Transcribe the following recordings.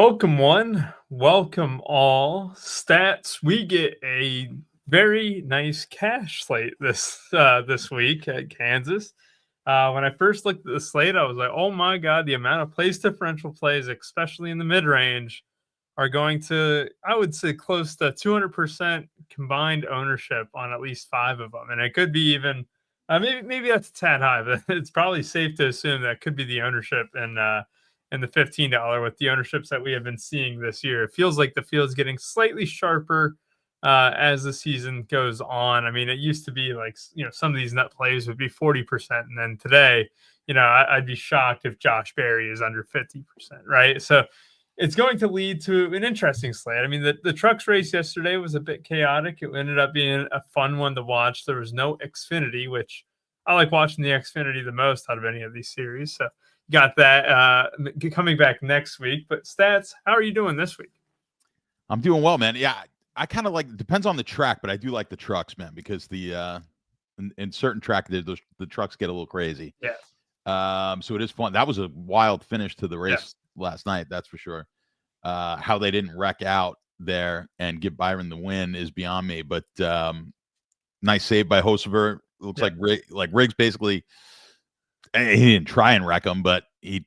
Welcome one, welcome all. Stats, we get a very nice cash slate this week at Kansas. When I first looked at the slate, I was like, oh my God, the amount of place differential plays, especially in the mid-range, are going to, I would say, close to 200% combined ownership on at least 5 of them. And it could be even, maybe that's a tad high, but it's probably safe to assume that could be the ownership and the $15 with the ownerships that we have been seeing this year. It feels like the field's getting slightly sharper as the season goes on. I mean, it used to be like, some of these nut plays would be 40%. And then today, I'd be shocked if Josh Berry is under 50%, right? So it's going to lead to an interesting slate. I mean, the trucks race yesterday was a bit chaotic. It ended up being a fun one to watch. There was no Xfinity, which I like watching the Xfinity the most out of any of these series. So got that coming back next week. But Stats, how are you doing this week? I'm doing well, man. Yeah, I kind of like, depends on the track, but I do like the trucks, man, because in certain track, the trucks get a little crazy. Yeah. So it is fun. That was a wild finish to the race last night, that's for sure. How they didn't wreck out there and give Byron the win is beyond me. But nice save by Hocever. Looks like Riggs basically, he didn't try and wreck him, but he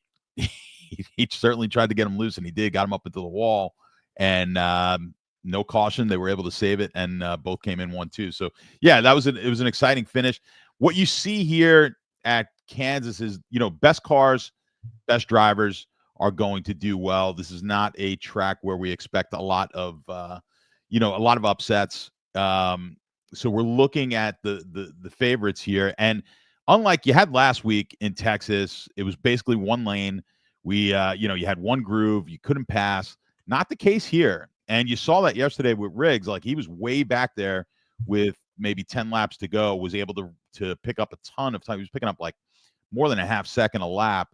certainly tried to get him loose, and he did. Got him up into the wall, and no caution. They were able to save it, and both came in 1-2. So yeah, it was an exciting finish. What you see here at Kansas is, best cars, best drivers are going to do well. This is not a track where we expect a lot of upsets. So we're looking at the favorites here, and unlike you had last week in Texas, it was basically one lane. You had one groove, you couldn't pass. Not the case here. And you saw that yesterday with Riggs. Like, he was way back there with maybe 10 laps to go, was able to pick up a ton of time. He was picking up like more than a half second a lap,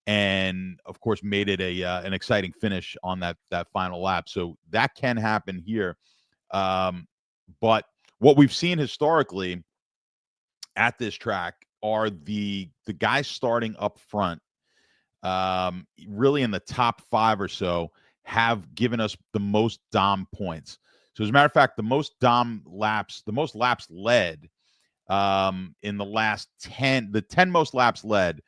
and of course made it an exciting finish on that final lap. So that can happen here. But what we've seen historically at this track are the guys starting up front, really in the top 5 or so, have given us the most Dom points. So as a matter of fact, the most laps led in the last 10, the 10 most laps led,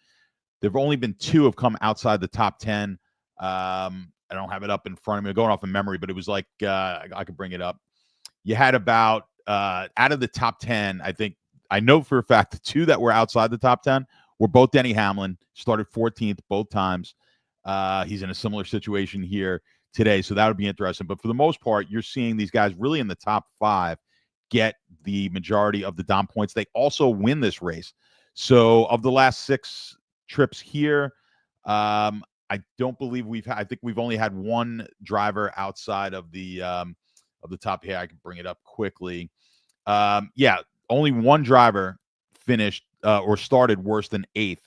there've only been 2 have come outside the top 10. I don't have it up in front of me. I'm going off in memory, but it was like, I could bring it up. You had about, out of the top 10, I know for a fact the 2 that were outside the top 10 were both Denny Hamlin, started 14th both times. He's in a similar situation here today, so that would be interesting. But for the most part, you're seeing these guys really in the top 5 get the majority of the Dom points. They also win this race. So of the last 6 trips here, I don't believe I think we've only had one driver outside of the top here. I can bring it up quickly. Only one driver finished or started worse than 8th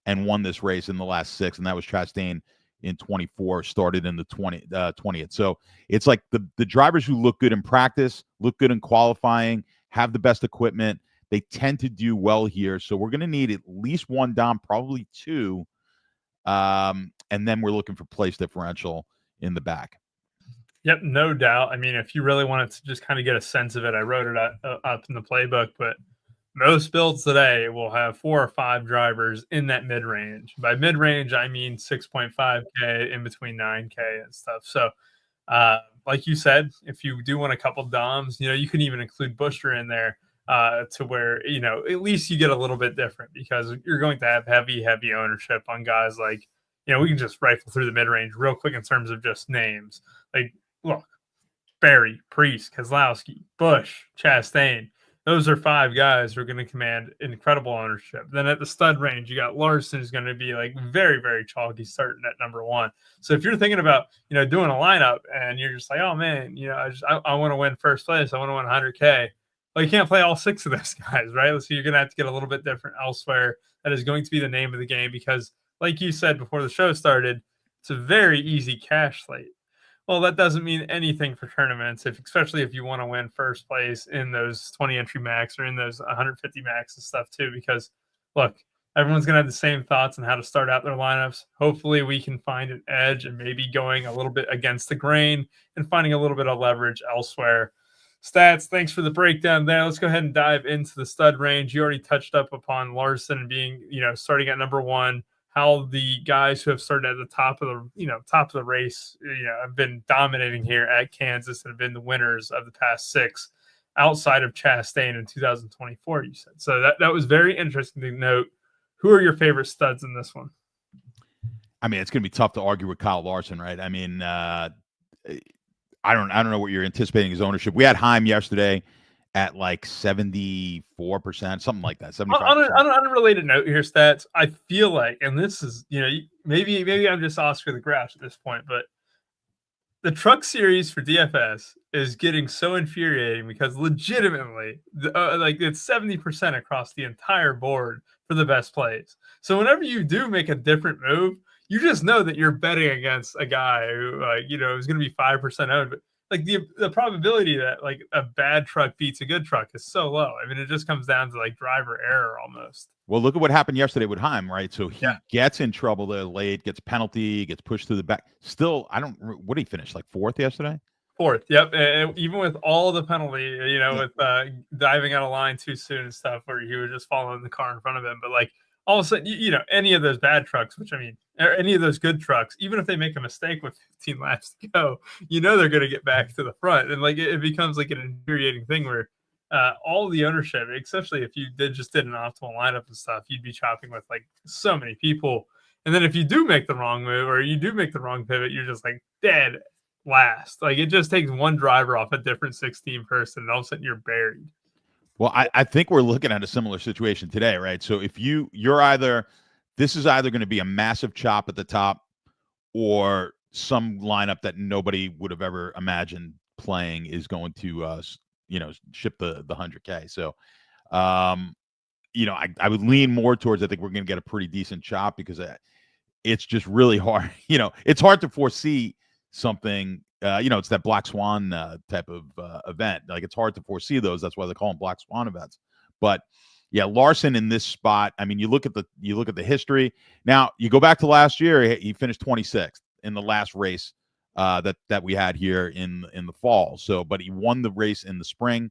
and won this race in the last 6, and that was Chastain in 24, started in the 20th. So it's like the drivers who look good in practice, look good in qualifying, have the best equipment, they tend to do well here. So we're going to need at least one Dom, probably 2, and then we're looking for place differential in the back. Yep, no doubt. I mean, if you really wanted to just kind of get a sense of it, I wrote it up in the playbook, but most builds today will have 4 or 5 drivers in that mid-range. By mid-range, I mean 6.5K in between 9K and stuff. So, like you said, if you do want a couple Doms, you can even include Buescher in there to where, at least you get a little bit different, because you're going to have heavy ownership on guys like, we can just rifle through the mid-range real quick in terms of just names. Like, look, Berry, Priest, Keselowski, Busch, Chastain. Those are 5 guys who are going to command incredible ownership. Then at the stud range, you got Larson, who's going to be like very, very chalky starting at number 1. So if you're thinking about, doing a lineup and you're just like, oh man, I want to win first place. I want to win 100K. Well, you can't play all 6 of those guys, right? So you're going to have to get a little bit different elsewhere. That is going to be the name of the game, because like you said before the show started, it's a very easy cash slate. Well, that doesn't mean anything for tournaments, especially if you want to win first place in those 20 entry max or in those 150 max and stuff too. Because look, Everyone's going to have the same thoughts on how to start out their lineups. Hopefully we can find an edge and maybe going a little bit against the grain and finding a little bit of leverage elsewhere. Stats, thanks for the breakdown there. Let's go ahead and dive into the stud range. You already touched up upon Larson being, starting at number one, how the guys who have started at the top of the race, have been dominating here at Kansas and have been the winners of the past six outside of Chastain in 2024, you said. So that was very interesting to note. Who are your favorite studs in this one? I mean, it's going to be tough to argue with Kyle Larson, right? I mean, I don't know what you're anticipating his ownership. We had Heim yesterday at like 74%, something like that. 75%. On an unrelated note here, Stats, I feel like, and this is, maybe I'm just Oscar the Grouch at this point, but the truck series for DFS is getting so infuriating because legitimately, it's 70% across the entire board for the best plays. So whenever you do make a different move, you just know that you're betting against a guy who, is going to be 5% owned. But like the probability that like a bad truck beats a good truck is so low. I mean, it just comes down to like driver error almost. Well, look at what happened yesterday with Heim, right? So he gets in trouble there late, gets penalty, gets pushed through the back. Still, what did he finish? Like fourth yesterday? Fourth, yep. And even with all the penalty, with diving out of line too soon and stuff, where he was just following the car in front of him. But like all of a sudden, any of those bad trucks, or any of those good trucks, even if they make a mistake with 15 laps to go, they're going to get back to the front. And like it becomes like an infuriating thing where all the ownership, especially if you did an optimal lineup and stuff, you'd be chopping with like so many people. And then if you do make the wrong move or you do make the wrong pivot, you're just like dead last. Like it just takes one driver off a different 16 person and all of a sudden you're buried. Well, I think we're looking at a similar situation today, right? So if this is either going to be a massive chop at the top or some lineup that nobody would have ever imagined playing is going to ship the 100K. So, I would lean more towards, I think we're going to get a pretty decent chop because it's just really hard. It's hard to foresee something, it's that Black Swan type of event. Like it's hard to foresee those. That's why they call them Black Swan events. But yeah, Larson in this spot. I mean, you look at the history. Now you go back to last year. He finished 26th in the last race that we had here in the fall. So, but he won the race in the spring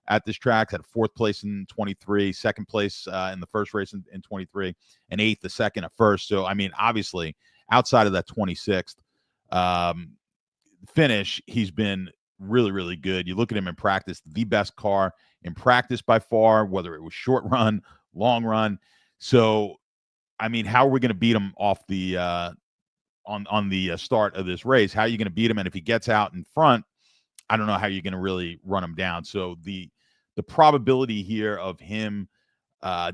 at this track, had fourth place in 23, second place in the first race in 23, and eighth the second at first. So, I mean, obviously, outside of that 26th finish, he's been really, really good. You look at him in practice, the best car in practice by far, whether it was short run, long run. So, I mean, how are we going to beat him off the on the start of this race? How are you going to beat him? And if he gets out in front, I don't know how you're going to really run him down. So the probability here of him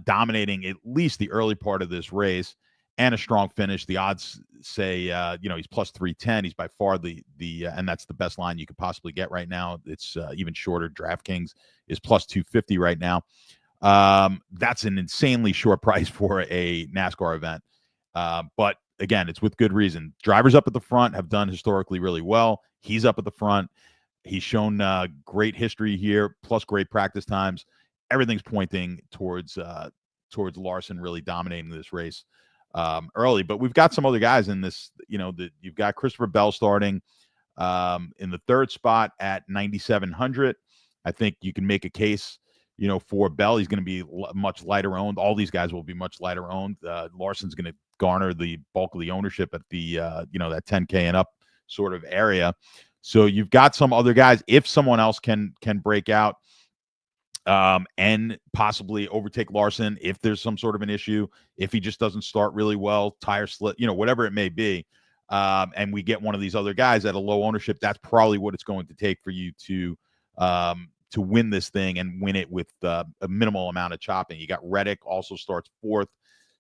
dominating at least the early part of this race and a strong finish, the odds say he's plus 310. He's by far the and that's the best line you could possibly get right now. It's even shorter. DraftKings is plus 250 right now. That's an insanely short price for a NASCAR event. But again, it's with good reason. Drivers up at the front have done historically really well. He's up at the front. He's shown great history here, plus great practice times. Everything's pointing towards Larson really dominating this race early. But we've got some other guys in this. You've got Christopher Bell starting in the third spot at 9,700. I think you can make a case, for Bell. He's going to be much lighter owned. All these guys will be much lighter owned. Larson's going to garner the bulk of the ownership at the that 10K and up sort of area. So you've got some other guys. If someone else can break out and possibly overtake Larson, if there's some sort of an issue, if he just doesn't start really well, tire slip, whatever it may be, and we get one of these other guys at a low ownership, that's probably what it's going to take for you to win this thing and win it with a minimal amount of chopping. You got Reddick also starts fourth.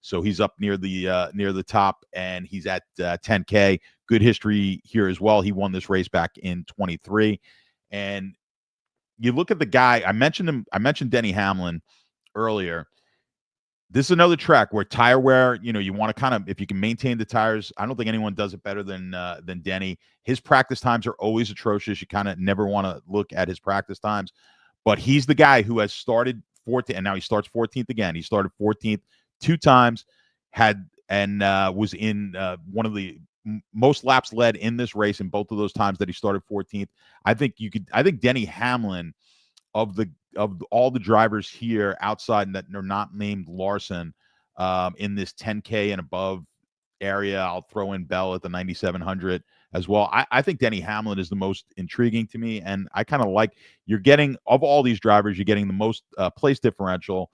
So he's up near the top, and he's at 10K. Good history here as well. He won this race back in 23. And you look at the guy, I mentioned him. I mentioned Denny Hamlin earlier. This is another track where tire wear, you want to kind of, if you can maintain the tires, I don't think anyone does it better than Denny. His practice times are always atrocious. You kind of never want to look at his practice times. But he's the guy who has started 14th, and now he starts 14th again. He started 14th 2 times, was in one of the most laps led in this race in both of those times that he started 14th. I think Denny Hamlin, of all the drivers here outside that are not named Larson, in this 10K and above area, I'll throw in Bell at the 9,700 as well. I think Denny Hamlin is the most intriguing to me, and I kind of like, you're getting, of all these drivers, you're getting the most place differential,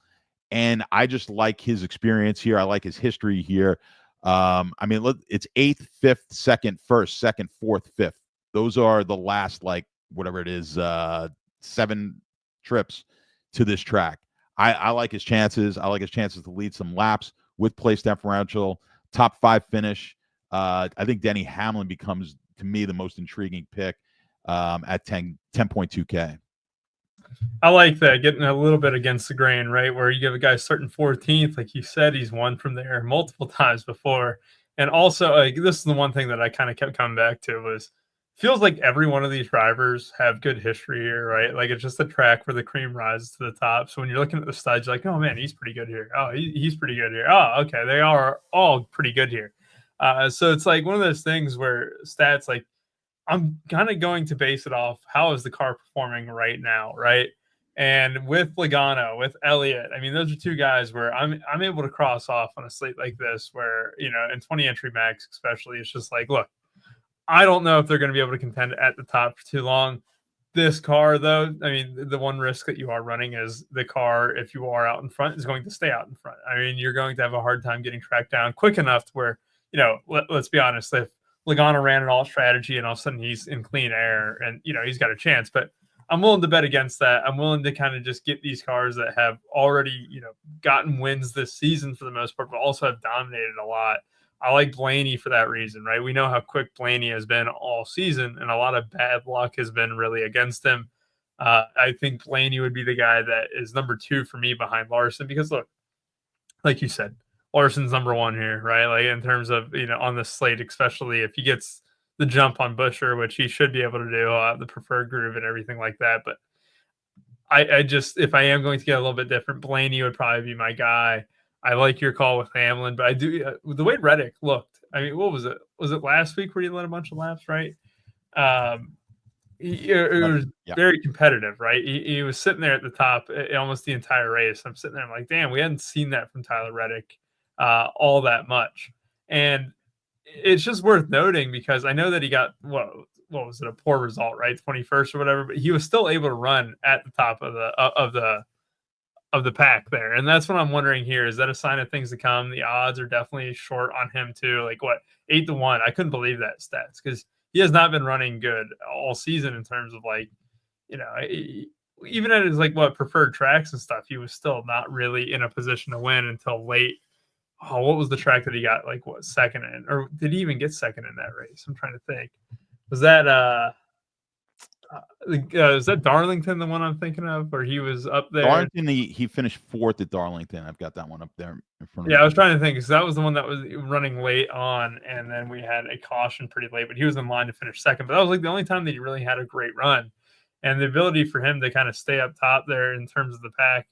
and I just like his experience here. I like his history here. I mean, look, it's 8th, 5th, 2nd, 1st, 2nd, 4th, 5th. Those are the last, like, whatever it is, 7 trips to this track. I like his chances. I like his chances to lead some laps with place differential, top 5 finish. I think Denny Hamlin becomes, to me, the most intriguing pick at 10.2K. I like that, getting a little bit against the grain, right? Where you give a guy starting 14th, like you said, he's won from there multiple times before. And also, like, this is the one thing that I kind of kept coming back to was, feels like every one of these drivers have good history here, right? Like, it's just a track where the cream rises to the top. So when you're looking at the studs, you're like, oh man, he's pretty good here. Oh, he's pretty good here. Oh, okay, they are all pretty good here. So it's like one of those things where stats, like, I'm kind of going to base it off how is the car performing right now, right? And with Logano, with Elliott, I mean, those are 2 guys where I'm able to cross off on a slate like this, where, you know, in 20 entry max especially, it's just like, look, I don't know if they're going to be able to contend at the top for too long. This car, though, I mean, the one risk that you are running is the car, if you are out in front, is going to stay out in front. I mean, you're going to have a hard time getting tracked down quick enough to where, you know, let's be honest, if Logano ran an all strategy and all of a sudden he's in clean air and, you know, he's got a chance. But I'm willing to bet against that. I'm willing to kind of just get these cars that have already, you know, gotten wins this season for the most part, but also have dominated a lot. I like Blaney for that reason, right? We know how quick Blaney has been all season, and a lot of bad luck has been really against him. I think Blaney would be the guy that is number 2 for me behind Larson, because look, like you said, Larson's number 1 here, right? Like, in terms of, you know, on the slate, especially if he gets the jump on Buescher, which he should be able to do, the preferred groove and everything like that. But I just, if I am going to get a little bit different, Blaney would probably be my guy. I like your call with Hamlin, but I do, the way Reddick looked, I mean, what was it? Was it last week where he led a bunch of laps, right? It was very competitive, right? He was sitting there at the top almost the entire race. I'm sitting there, I'm like, damn, we hadn't seen that from Tyler Reddick all that much. And it's just worth noting, because I know that he got, what was it, a poor result, right? 21st or whatever, but he was still able to run at the top of the pack there. And that's what I'm wondering here. Is that a sign of things to come? The odds are definitely short on him too. Like, what, 8-1? I couldn't believe that stats, because he has not been running good all season in terms of, like, you know, even at his, like, what, preferred tracks and stuff, he was still not really in a position to win until late. Oh, what was the track that he got, like, what, second in? Or did he even get second in that race? I'm trying to think. Was that is that Darlington, the one I'm thinking of, where he was up there? Darlington, he finished 4th at Darlington. I've got that one up there in front of me. Yeah, I was trying to think, because that was the one that was running late on, and then we had a caution pretty late, but he was in line to finish second. But that was, like, the only time that he really had a great run. And the ability for him to kind of stay up top there in terms of the pack,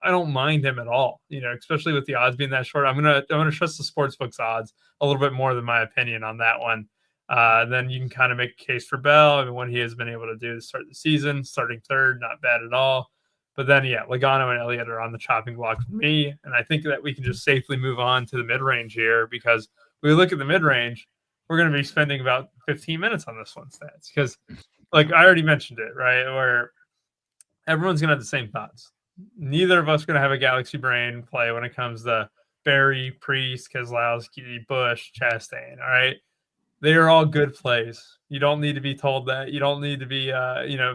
I don't mind him at all, you know, especially with the odds being that short. I'm gonna trust the sportsbook's odds a little bit more than my opinion on that one. Then you can kind of make a case for Bell. I mean, what he has been able to do to start the season, starting 3rd, not bad at all. But then, yeah, Logano and Elliott are on the chopping block for me. And I think that we can just safely move on to the mid-range here, because when we look at the mid-range, we're going to be spending about 15 minutes on this one, stats. Because, like, I already mentioned it, right, where everyone's going to have the same thoughts. Neither of us are going to have a galaxy brain play when it comes to Berry, Priest, Keselowski, Busch, Chastain, all right? They are all good plays. You don't need to be told that. You don't need to be,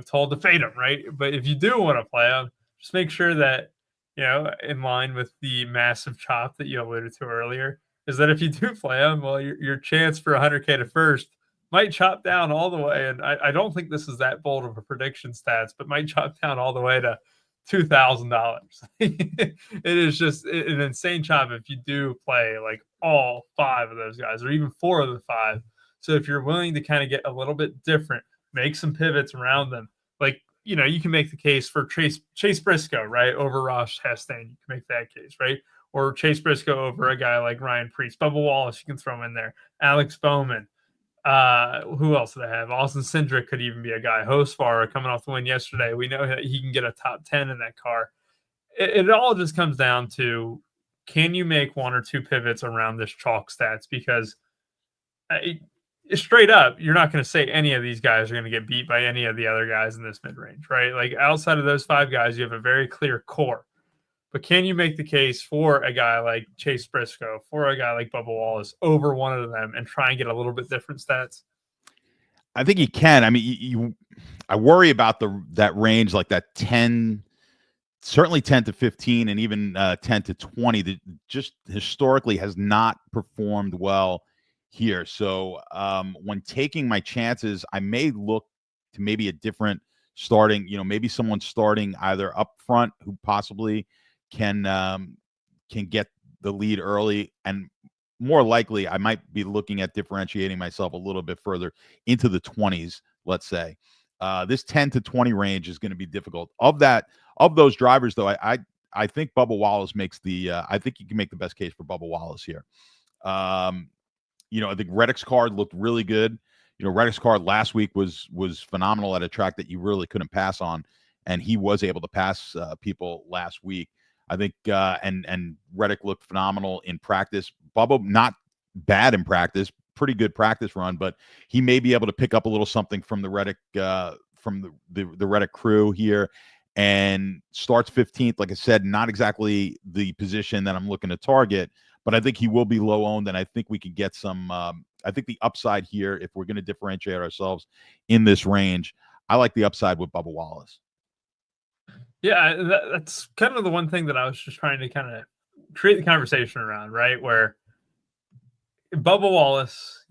told to fade them, right? But if you do want to play them, just make sure that, you know, in line with the massive chop that you alluded to earlier, is that if you do play them, well, your chance for 100K to first might chop down all the way. And I don't think this is that bold of a prediction stats, but might chop down all the way to $2,000. It is just an insane chop if you do play, like, all 5 of those guys, or even 4 of the 5. So if you're willing to kind of get a little bit different, make some pivots around them, like, you know, you can make the case for Chase Briscoe, right, over Ross Chastain. You can make that case, right? or Chase Briscoe over a guy like Ryan Preece. Bubba Wallace, you can throw in there. Alex Bowman. Who else did I have? Austin Cindric could even be a guy. Hosfar coming off the win yesterday. We know that he can get a top 10 in that car. It all just comes down to, can you make one or two pivots around this chalk stats? Because straight up, you're not going to say any of these guys are going to get beat by any of the other guys in this mid-range, right? Like outside of those 5 guys, you have a very clear core. But can you make the case for a guy like Chase Briscoe, for a guy like Bubba Wallace over one of them and try and get a little bit different stats? I think you can. I mean, I worry about that range, like that 10, certainly 10 to 15 and even 10 to 20 that just historically has not performed well here. So when taking my chances, I may look to maybe a different starting, maybe someone starting either up front who possibly can get the lead early, and more likely I might be looking at differentiating myself a little bit further into the 20s, let's say. This 10 to 20 range is going to be difficult. Of those drivers, though, I think Bubba Wallace makes I think you can make the best case for Bubba Wallace here. I think Reddick's card looked really good. Reddick's card last week was phenomenal at a track that you really couldn't pass on, and he was able to pass people last week. I think and Reddick looked phenomenal in practice. Bubba not bad in practice, pretty good practice run, but he may be able to pick up a little something from the Reddick from the Reddick crew here, and starts 15th. Like I said, not exactly the position that I'm looking to target, but I think he will be low owned, and I think we could get some. I think the upside here, if we're going to differentiate ourselves in this range, I like the upside with Bubba Wallace. Yeah, that's kind of the one thing that I was just trying to kind of create the conversation around, right? Where Bubba Wallace,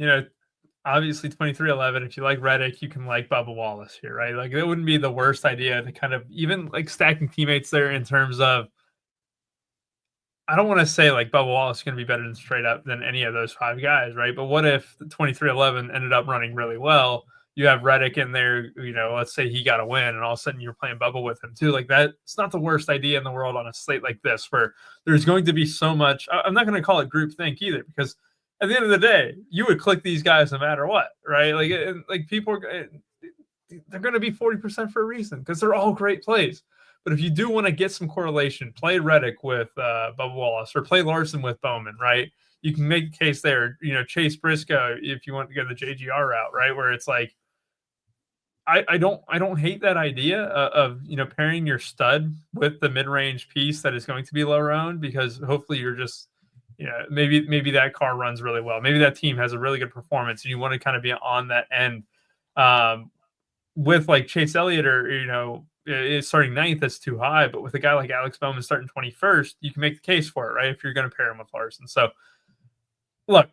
obviously 2311. If you like Reddick, you can like Bubba Wallace here, right? Like it wouldn't be the worst idea to kind of even like stacking teammates there in terms of, I don't want to say like Bubba Wallace is going to be better than straight up than any of those 5 guys, right? But what if the 2311 ended up running really well? You have Reddick in there, let's say he got a win and all of a sudden you're playing Bubba with him too. Like that, it's not the worst idea in the world on a slate like this, where there's going to be so much. I'm not going to call it groupthink either, because at the end of the day, you would click these guys no matter what, right? Like people they're going to be 40% for a reason, because they're all great plays. But if you do want to get some correlation, play Reddick with Bubba Wallace, or play Larson with Bowman, right? You can make a case there, Chase Briscoe, if you want to go the JGR route, right? Where it's like, I don't hate that idea of pairing your stud with the mid-range piece that is going to be lower owned, because hopefully you're just maybe that car runs really well, maybe that team has a really good performance, and you want to kind of be on that end with like Chase Elliott, or starting 9th, that's too high. But with a guy like Alex Bowman starting 21st, you can make the case for it, right? If you're going to pair him with Larson. So look,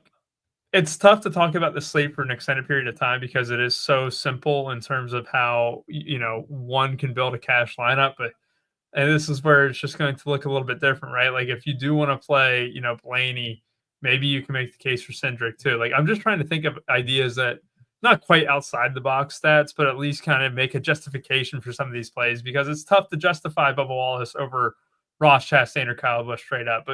it's tough to talk about the slate for an extended period of time because it is so simple in terms of how, one can build a cash lineup. And this is where it's just going to look a little bit different, right? Like if you do want to play, Blaney, maybe you can make the case for Cindric too. Like I'm just trying to think of ideas that not quite outside the box stats, but at least kind of make a justification for some of these plays, because it's tough to justify Bubba Wallace over Ross Chastain or Kyle Busch straight up.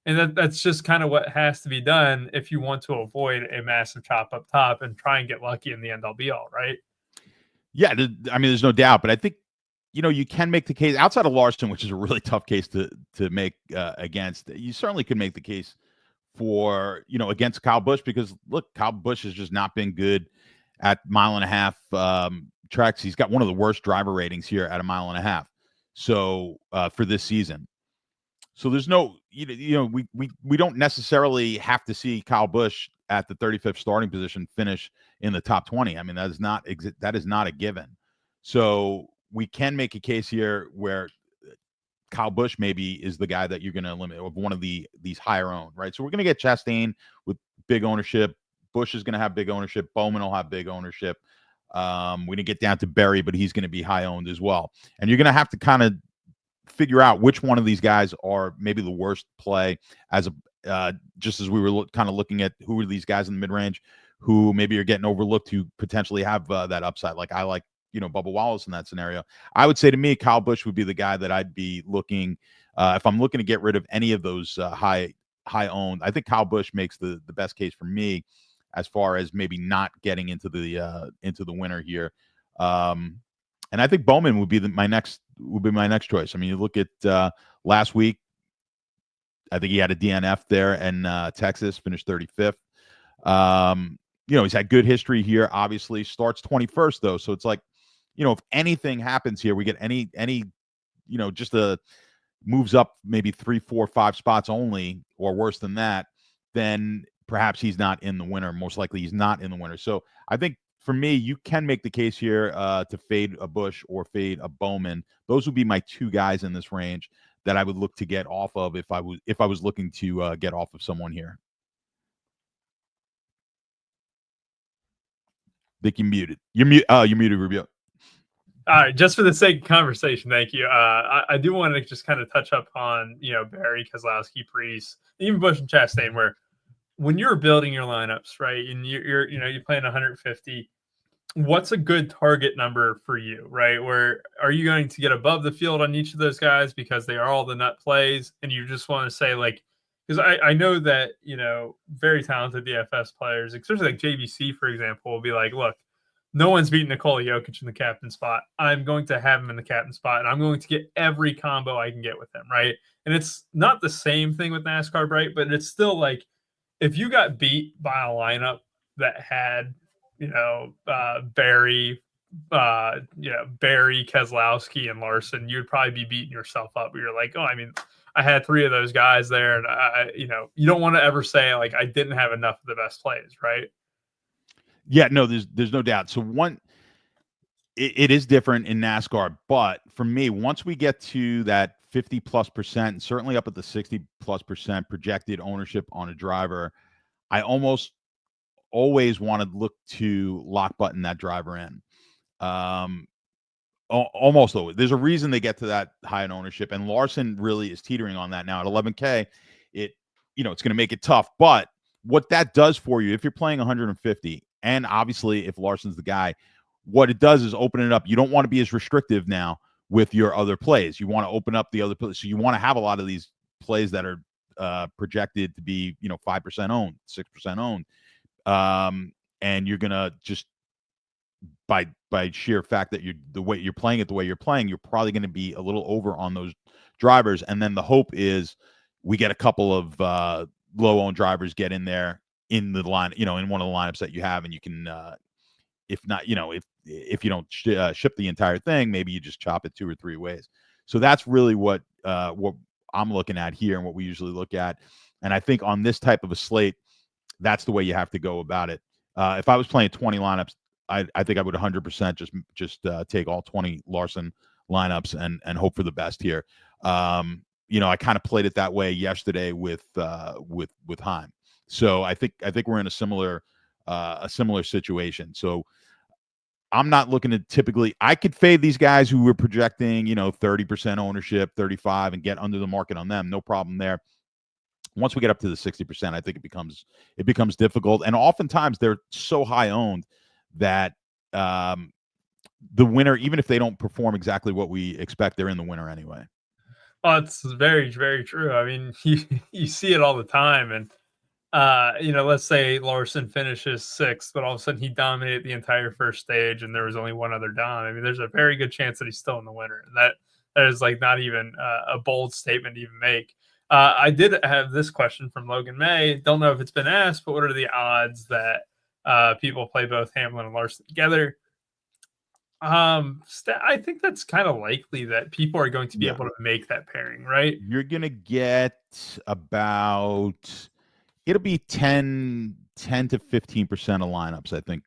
And that's just kind of what has to be done if you want to avoid a massive chop up top and try and get lucky in the end all be all, right? Yeah, there's no doubt. But I think, you can make the case outside of Larson, which is a really tough case to make against. You certainly could make the case for, against Kyle Busch, because, look, Kyle Busch has just not been good at 1.5 mile tracks. He's got one of the worst driver ratings here at 1.5 miles. So for this season. So there's no, we don't necessarily have to see Kyle Busch at the 35th starting position finish in the top 20. I mean, that is not a given. So we can make a case here where Kyle Busch maybe is the guy that you're going to eliminate of one of these higher owned, right? So we're going to get Chastain with big ownership. Busch is going to have big ownership. Bowman will have big ownership. We're going to get down to Berry, but he's going to be high owned as well. And you're going to have to kind of figure out which one of these guys are maybe the worst play, as just as we were kind of looking at who are these guys in the mid-range who maybe are getting overlooked, who potentially have that upside. Like I like, Bubba Wallace in that scenario. I would say to me, Kyle Busch would be the guy that I'd be looking If I'm looking to get rid of any of those high owned, I think Kyle Busch makes the best case for me as far as maybe not getting into the winner here. And I think Bowman would be my next choice. I mean, you look at last week. I think he had a DNF there in Texas, finished 35th. He's had good history here. Obviously, starts 21st though, so it's like, if anything happens here, we get any just a moves up maybe 3, 4, 5 spots only, or worse than that, then perhaps he's not in the winner. Most likely, he's not in the winner. So I think for me, you can make the case here to fade a Busch or fade a Bowman. Those would be my two guys in this range that I would look to get off of if I was looking to get off of someone here. Vic, you muted. You're muted, Rubio. All right, just for the sake of conversation, thank you. I do want to just kind of touch up on Barry, Keselowski, Preece, even Busch and Chastain, where when you're building your lineups, right, and you're playing 150, what's a good target number for you, right? Where are you going to get above the field on each of those guys because they are all the nut plays, and you just want to say, like, because I know that very talented DFS players, especially like JVC, for example, will be like, look, no one's beating Nikola Jokic in the captain spot. I'm going to have him in the captain spot, and I'm going to get every combo I can get with him, right? And it's not the same thing with NASCAR, right? But it's still like, if you got beat by a lineup that had, Barry, Keselowski, and Larson, you'd probably be beating yourself up. You're like, oh, I mean, I had 3 of those guys there, and you don't want to ever say like I didn't have enough of the best plays, right? Yeah, no, there's no doubt. So it is different in NASCAR, but for me, once we get to that 50+%, certainly up at the 60+% projected ownership on a driver, I almost always want to look to lock button that driver in. Almost always. There's a reason they get to that high in ownership, and Larson really is teetering on that now at 11K. It's going to make it tough, but what that does for you, if you're playing 150, and obviously if Larson's the guy, what it does is open it up. You don't want to be as restrictive now with your other plays. You want to open up the other plays. So you want to have a lot of these plays that are projected to be, 5% owned, 6% owned. And you're going to just, by sheer fact that the way you're playing it, the way you're playing, you're probably going to be a little over on those drivers. And then the hope is we get a couple of low owned drivers get in there in the line, in one of the lineups that you have, and you can, if not, if you don't ship the entire thing, maybe you just chop it 2 or 3 ways. So that's really what I'm looking at here and what we usually look at. And I think on this type of a slate, that's the way you have to go about it. If I was playing 20 lineups, I think I would 100% just take all 20 Larson lineups and hope for the best here. I kind of played it that way yesterday with Heim. So I think we're in a similar situation. So I'm not looking to typically. I could fade these guys who were projecting 30% ownership, 35, and get under the market on them. No problem there. Once we get up to the 60%, I think it becomes difficult, and oftentimes they're so high owned that the winner, even if they don't perform exactly what we expect, they're in the winner anyway. Oh, it's very, very true. I mean, you see it all the time, and let's say Larson finishes 6th, but all of a sudden he dominated the entire first stage, and there was only one other down. I mean, there's a very good chance that he's still in the winner, and that is like not even a bold statement to even make. I did have this question from Logan May. Don't know if it's been asked, but what are the odds that people play both Hamlin and Larson together? I think that's kind of likely that people are going to be able to make that pairing, right? You're going to get about, it'll be 10 to 15% of lineups, I think,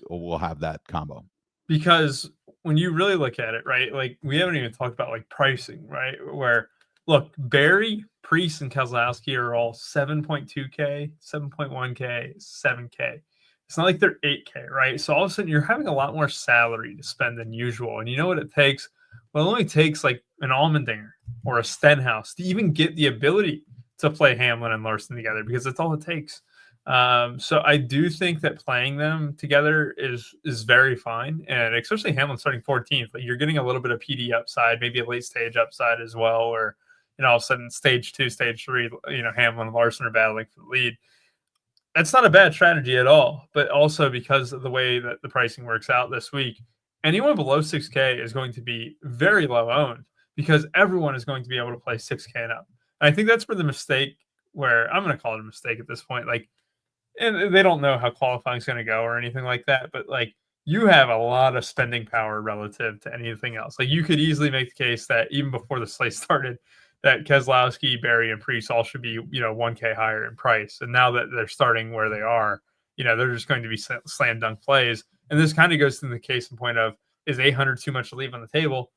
will have that combo. Because when you really look at it, right, like we haven't even talked about like pricing, right? Where, look, Barry, Preece, and Keselowski are all 7.2K, 7.1K, 7K. It's not like they're 8K, right? So all of a sudden you're having a lot more salary to spend than usual. And you know what it takes? Well, it only takes like an Allmendinger or a Stenhouse to even get the ability to play Hamlin and Larson together, because that's all it takes. So I do think that playing them together is very fine. And especially Hamlin starting 14th, like you're getting a little bit of PD upside, maybe a late stage upside as well, or and all of a sudden stage 2, stage 3, Hamlin and Larson are battling for the lead. That's not a bad strategy at all, but also because of the way that the pricing works out this week, anyone below 6K is going to be very low owned because everyone is going to be able to play 6K and up. And I think that's where the mistake, where I'm going to call it a mistake at this point, and they don't know how qualifying is going to go or anything like that, but you have a lot of spending power relative to anything else. You could easily make the case that even before the slate started, that Keselowski, Berry, and Preece all should be, 1K higher in price. And now that they're starting where they are, they're just going to be slam dunk plays. And this kind of goes to the case in point of, is 800 too much to leave on the table?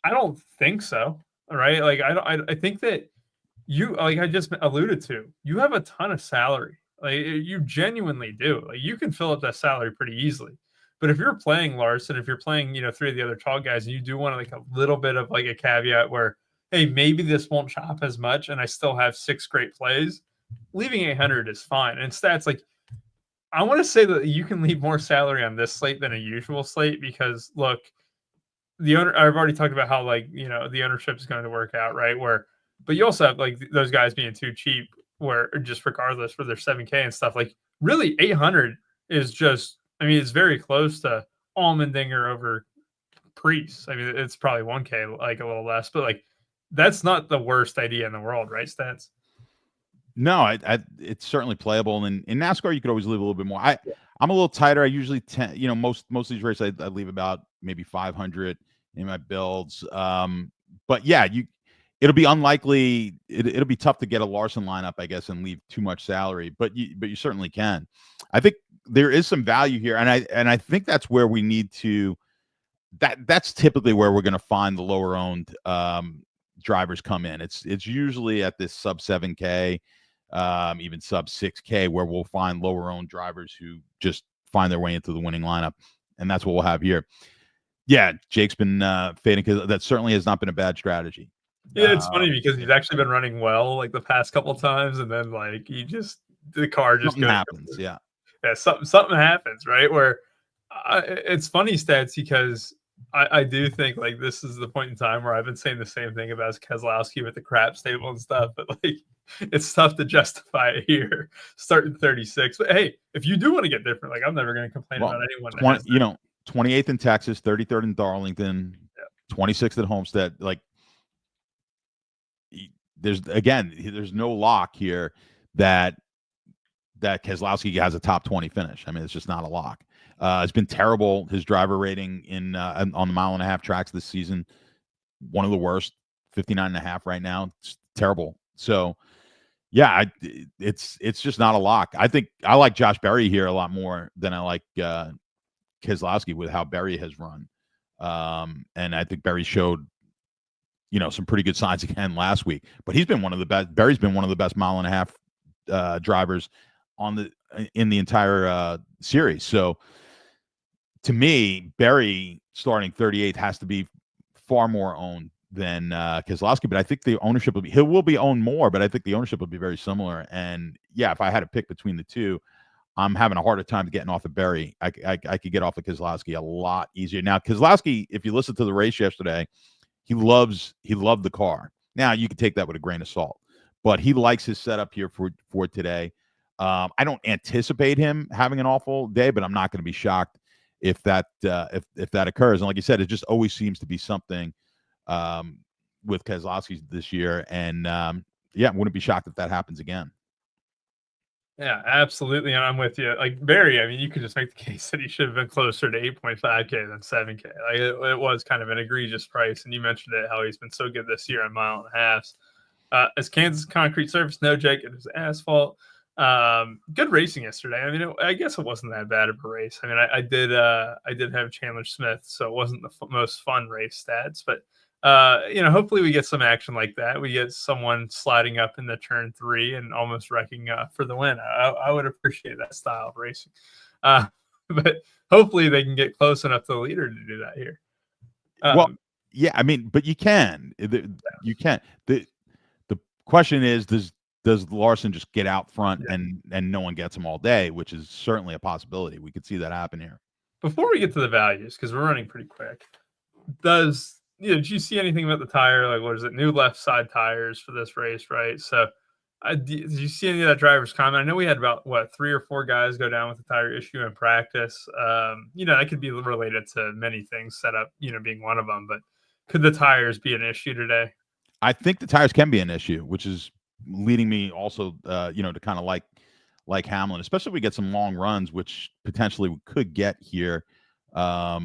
I don't think so. All right. I think that you, I just alluded to, you have a ton of salary. You genuinely do. You can fill up that salary pretty easily. But if you're playing Larson, if you're playing, 3 of the other tall guys, and you do want a little bit of a caveat where, hey, maybe this won't chop as much and I still have 6 great plays, leaving 800 is fine. And stats, I want to say that you can leave more salary on this slate than a usual slate because, look, the owner, I've already talked about how, the ownership is going to work out, right? But you also have, those guys being too cheap where just regardless for their 7K and stuff, really 800 is just, it's very close to Allmendinger over Preece. It's probably 1K, a little less, but that's not the worst idea in the world, right, Stats? No, it's certainly playable. And in NASCAR, you could always leave a little bit more. I'm a little tighter. I usually most of these races I leave about maybe 500 in my builds. But yeah, it'll be unlikely. It'll be tough to get a Larson lineup, I guess, and leave too much salary. But you certainly can. I think there is some value here, and I think that's where we need to. That's typically where we're going to find the lower owned drivers come in. It's usually at this sub 7K, even sub 6K, where we'll find lower owned drivers who just find their way into the winning lineup, and that's what we'll have here. Yeah, Jake's been fading because that certainly has not been a bad strategy. Yeah, it's funny because he's actually been running well the past couple of times, and then the car just happens. Yeah, something happens, right? Where it's funny, Stats, because I do think this is the point in time where I've been saying the same thing about Keselowski with the crap stable and stuff, but it's tough to justify it here starting 36. But hey, if you do want to get different, I'm never going to complain about anyone. 28th in Texas, 33rd in Darlington, 26th at Homestead. There's no lock here that Keselowski has a top 20 finish. It's just not a lock. It's been terrible. His driver rating on the mile-and-a-half tracks this season, one of the worst, 59.5 right now. It's terrible. So, yeah, it's just not a lock. I think I like Josh Berry here a lot more than I like Keselowski with how Berry has run. And I think Berry showed, some pretty good signs again last week. But he's been one of the best. Berry's been one of the best mile-and-a-half drivers in the entire series. So, to me, Berry starting 38th has to be far more owned than Keselowski, but I think the ownership will be owned more, but I think the ownership will be very similar. And yeah, if I had to pick between the two, I'm having a harder time getting off of Berry. I could get off of Keselowski a lot easier. Now, Keselowski, if you listen to the race yesterday, he loved the car. Now, you can take that with a grain of salt, but he likes his setup here for today. I don't anticipate him having an awful day, but I'm not going to be shocked if that occurs. And like you said, it just always seems to be something with Keselowski this year. And wouldn't be shocked if that happens again. Yeah, absolutely. And I'm with you. Berry, you could just make the case that he should have been closer to 8.5K than 7K. It was kind of an egregious price. And you mentioned it, how he's been so good this year on mile-and-a-halves. As Kansas concrete surface, no, Jake, it was asphalt. Good racing yesterday. I guess it wasn't that bad of a race. I did have Chandler Smith, so it wasn't the most fun race stats, but hopefully we get some action like that. We get someone sliding up in the turn 3 and almost wrecking for the win. I would appreciate that style of racing. But hopefully they can get close enough to the leader to do that here. But you can. You can. The question is, does Larson just get out front and no one gets him all day, which is certainly a possibility. We could see that happen here. Before we get to the values, because we're running pretty quick, does did you see anything about the tire? Like, what is it? New left side tires for this race, right? So, did you see any of that driver's comment? I know we had about 3 or 4 guys go down with the tire issue in practice. That could be related to many things, setup, being one of them. But could the tires be an issue today? I think the tires can be an issue, which is leading me also, to kind of like Hamlin, especially if we get some long runs, which potentially we could get here. I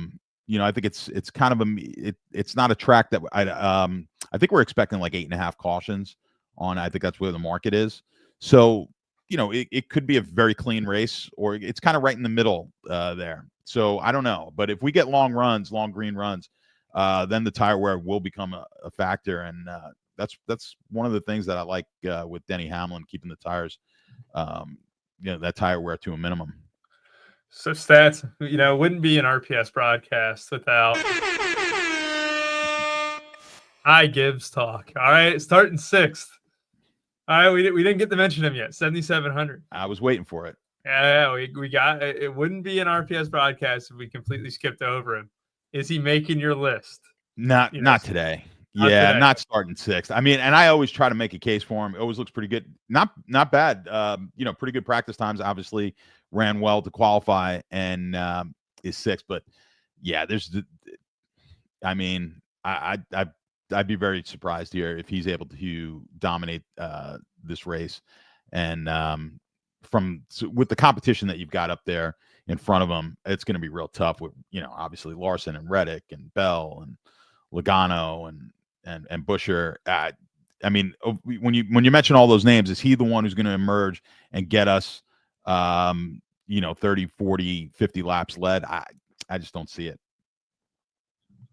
think it's kind of it's not a track that I think we're expecting like 8.5 cautions on. I think that's where the market is. So, it could be a very clean race, or it's kind of right in the middle there. So I don't know, but if we get long green runs, then the tire wear will become a factor, and that's one of the things that I like with Denny Hamlin, keeping the tires, that tire wear to a minimum. So stats, wouldn't be an RPS broadcast without Ty Gibbs talk. All right, starting 6th. All right, we didn't get to mention him yet. 7,700. I was waiting for it. Yeah, we got it. It wouldn't be an RPS broadcast if we completely skipped over him. Is he making your list? Not today. Not starting 6th. I mean, and I always try to make a case for him. It always looks pretty good. Not bad. Pretty good practice times. Obviously, ran well to qualify and is 6th. But yeah, I'd be very surprised here if he's able to dominate this race. And with the competition that you've got up there in front of him, it's going to be real tough with, obviously Larson and Reddick and Bell and Logano and Busher. When you mention all those names, is he the one who's going to emerge and get us 30, 40, 50 laps led? I just don't see it.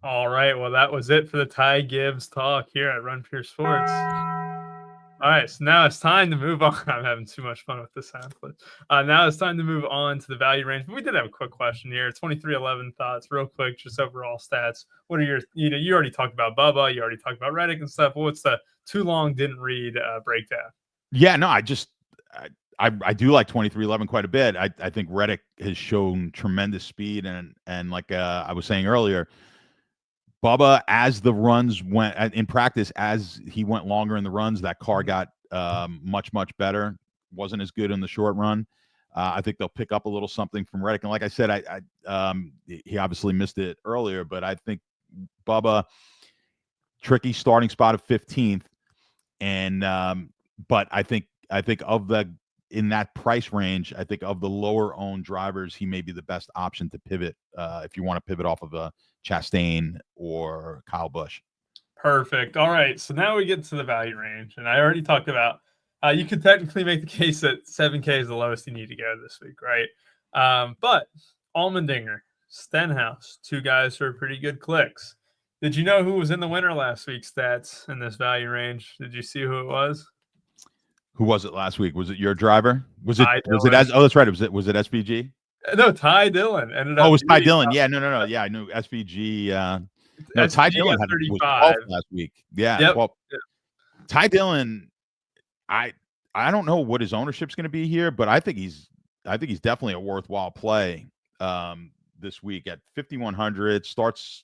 All right. Well, that was it for the Ty Gibbs talk here at Run Pure Sports. All right. So now it's time to move on. I'm having too much fun with this sound clip. Now it's time to move on to the value range. But we did have a quick question here. 23-11 thoughts, real quick, just overall stats. What are your, you already talked about Bubba. You already talked about Reddick and stuff. What's the too long didn't read breakdown? Yeah, no, I do like 23-11 quite a bit. I think Reddick has shown tremendous speed. And like I was saying earlier, Bubba, as the runs went in practice, as he went longer in the runs, that car got much, much better. Wasn't as good in the short run. I think they'll pick up a little something from Reddick. And like I said, he obviously missed it earlier, but I think Bubba, tricky starting spot of 15th. And but I think in that price range, I think of the lower owned drivers, he may be the best option to pivot if you want to pivot off of a Chastain or Kyle Busch. Perfect. All right. So now we get to the value range. And I already talked about you could technically make the case that 7K is the lowest you need to go this week, right? But Allmendinger, Stenhouse, 2 guys who are pretty good clicks. Did you know who was in the winner last week stats in this value range? Did you see who it was? Who was it last week? Was it your driver? Was it Dillon. that's right. Was it SVG? No, Ty Dillon ended up. Oh, it was Ty Dillon. Yeah, no. Yeah, I knew SVG. No, Ty Dillon was 12 last week. Yeah. Yep. Well, Ty Dillon, I don't know what his ownership's going to be here, but I think he's definitely a worthwhile play this week at 5,100. Starts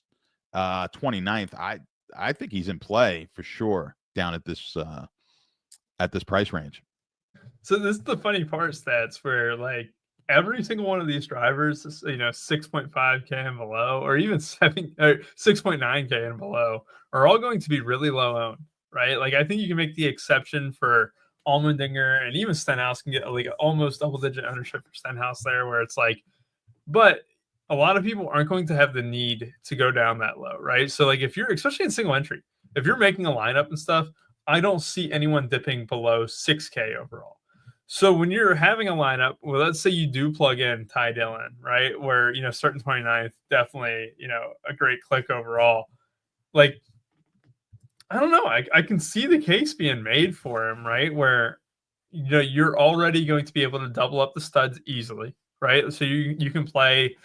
29th. I think he's in play for sure down at this price range. So this is the funny part, stats, where like every single one of these drivers, 6.5K and below, or even 6.9K and below, are all going to be really low owned, right? Like I think you can make the exception for Allmendinger, and even Stenhouse can get like almost double-digit ownership for Stenhouse there, where it's like, but a lot of people aren't going to have the need to go down that low, right? So like if you're, especially in single entry, if you're making a lineup and stuff, I don't see anyone dipping below 6K overall. So when you're having a lineup, well, let's say you do plug in Ty Dillon, right? Where, starting 29th, definitely, a great click overall. Like, I don't know. I can see the case being made for him, right? Where, you're already going to be able to double up the studs easily, right? So you can play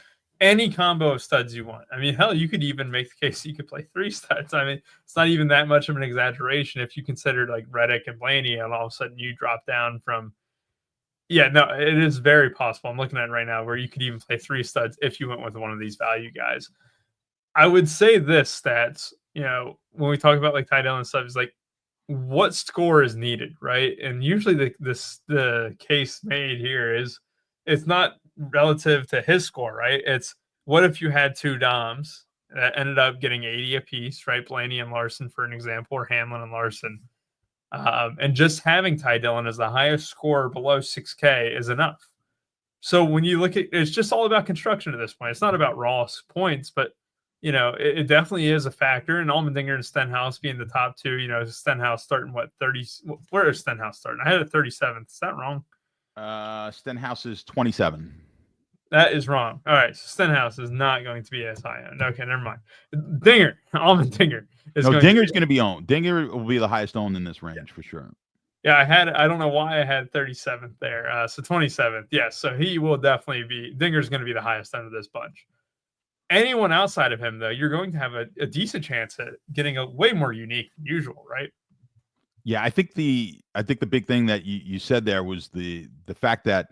any combo of studs you want. I mean, hell, you could even make the case you could play 3 studs. I mean, it's not even that much of an exaggeration if you consider like Reddick and Blaney, and all of a sudden you drop down from. Yeah, no, it is very possible. I'm looking at it right now where you could even play 3 studs if you went with one of these value guys. I would say this, stats. when we talk about like Ty Dillon and stuff, it's like what score is needed, right? And usually the case made here is it's not relative to his score, right? It's what if you had two Doms that ended up getting 80 apiece, right? Blaney and Larson, for an example, or Hamlin and Larson. And just having Ty Dillon as the highest score below 6K is enough. So when you look at it's just all about construction at this point. It's not about raw points, but it definitely is a factor. And Allmendinger and Stenhouse being the top two, Stenhouse starting 30? Where is Stenhouse starting? I had a 37th. Is that wrong? Stenhouse is 27. That is wrong. All right, so Stenhouse is not going to be as high owned. Okay, never mind. Allmendinger is. No, Dinger's going to be owned. Dinger will be the highest owned in this range for sure. Yeah, I don't know why I had 37th there. So 27th. Yes, so he will definitely be. Dinger's going to be the highest end of this bunch. Anyone outside of him, though, you're going to have a decent chance at getting a way more unique than usual, right? Yeah, I think the big thing that you said there was the fact that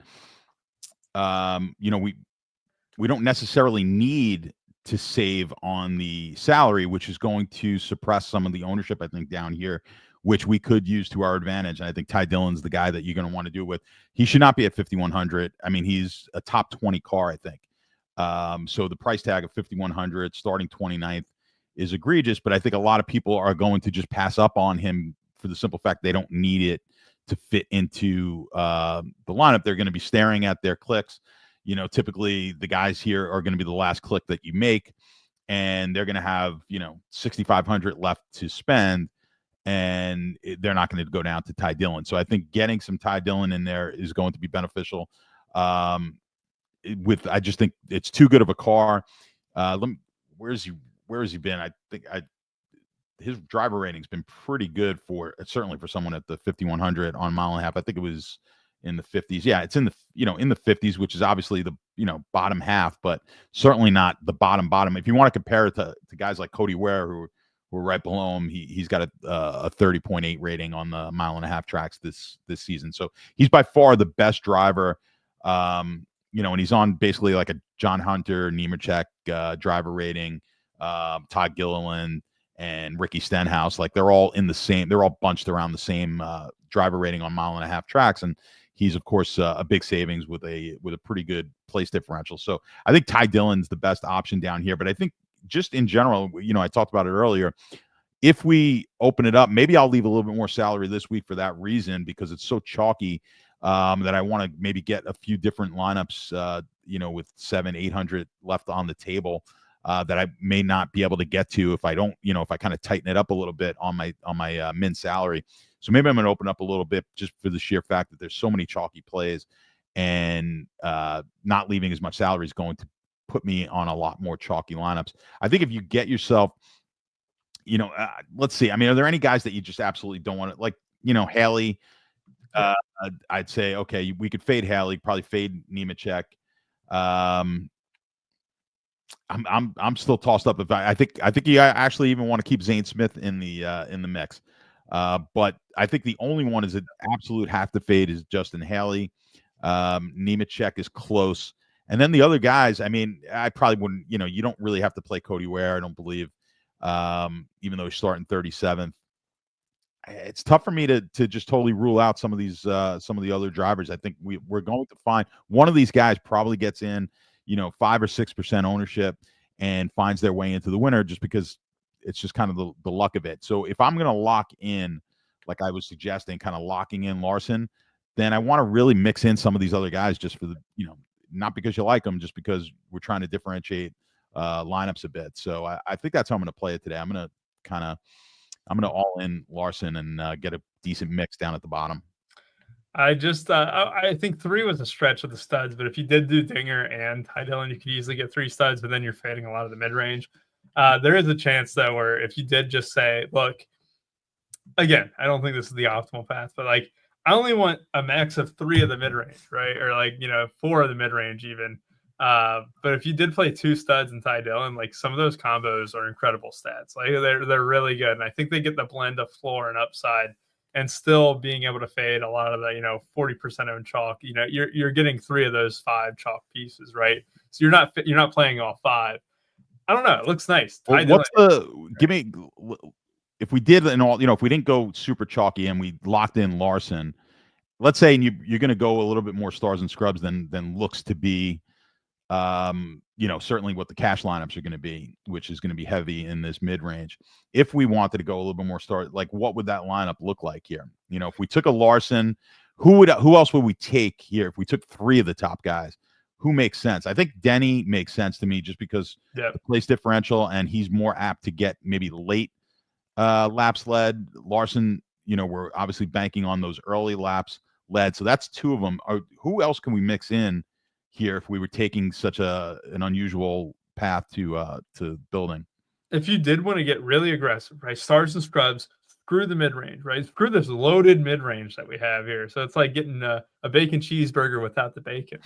we don't necessarily need to save on the salary, which is going to suppress some of the ownership, I think, down here, which we could use to our advantage. And I think Ty Dillon's the guy that you're going to want to do it with. He should not be at 5,100. I mean, he's a top 20 car, I think. So the price tag of 5,100 starting 29th is egregious, but I think a lot of people are going to just pass up on him for the simple fact they don't need it to fit into the lineup. They're going to be staring at their clicks. Typically the guys here are going to be the last click that you make, and they're going to have 6,500 left to spend, and they're not going to go down to Ty Dillon. So I think getting some Ty Dillon in there is going to be beneficial. I just think it's too good of a car. Where's he been? I think his driver rating's been pretty good certainly for someone at the 5,100 on mile and a half. I think it was in the 50s. Yeah, it's in the in the 50s, which is obviously the bottom half, but certainly not the bottom. If you want to compare it to guys like Cody Ware, who were right below him, he's got a 30.8 rating on the mile and a half tracks this season. So he's by far the best driver. And he's on basically like a John Hunter, Nemechek driver rating, Todd Gilliland, and Ricky Stenhouse. Like they're all bunched around the same driver rating on mile and a half tracks. And he's of course a big savings with a pretty good place differential. So I think Ty Dillon's the best option down here. But I think just in general, I talked about it earlier. If we open it up, maybe I'll leave a little bit more salary this week for that reason, because it's so chalky that I want to maybe get a few different lineups, with 700-800 left on the table that I may not be able to get to if I don't, if I kind of tighten it up a little bit on my min salary. So maybe I'm going to open up a little bit just for the sheer fact that there's so many chalky plays, and not leaving as much salary is going to put me on a lot more chalky lineups. I think if you get yourself, let's see. I mean, are there any guys that you just absolutely don't want to, like, Haley? I'd say, okay, we could fade Haley, probably fade Nemechek. I'm still tossed up. I think you actually even want to keep Zane Smith in the mix. But I think the only one is an absolute have to fade is Justin Haley. Nemechek is close. And then the other guys, I mean, I probably wouldn't, you don't really have to play Cody Ware, I don't believe, even though he's starting 37th. It's tough for me to just totally rule out some of the other drivers. I think we're going to find one of these guys probably gets in, 5 or 6% ownership and finds their way into the winner, just because it's just kind of the luck of it. So if I'm going to lock in, like I was suggesting, kind of locking in Larson, then I want to really mix in some of these other guys just for the, not because you like them, just because we're trying to differentiate lineups a bit. So I think that's how I'm going to play it today. I'm going to all in Larson and get a decent mix down at the bottom. I think 3 was a stretch of the studs, but if you did do Dinger and Ty Dillon, you could easily get 3 studs, but then you're fading a lot of the mid-range. There is a chance, though, where if you did just say, look, again, I don't think this is the optimal path, but like, I only want a max of 3 of the mid-range, right? Or like, 4 of the mid-range even. But if you did play 2 studs and Ty Dillon, like some of those combos are incredible stats. Like they're really good. And I think they get the blend of floor and upside and still being able to fade a lot of the, 40% owned chalk. You're getting 3 of those 5 chalk pieces, right? So you're not playing all 5. I don't know. It looks nice. Well, what's the give me if we did an all, if we didn't go super chalky and we locked in Larson, let's say, and you're going to go a little bit more stars and scrubs than looks to be, certainly what the cash lineups are going to be, which is going to be heavy in this mid range. If we wanted to go a little bit more star, like what would that lineup look like here? If we took a Larson, who else would we take here? If we took 3 of the top guys, who makes sense? I think Denny makes sense to me just because the place differential, and he's more apt to get maybe late laps led. Larson, we're obviously banking on those early laps led. So that's 2 of them. Who else can we mix in here if we were taking such an unusual path to building? If you did want to get really aggressive, right? Stars and scrubs, screw the mid-range, right? Screw this loaded mid-range that we have here. So it's like getting a bacon cheeseburger without the bacon.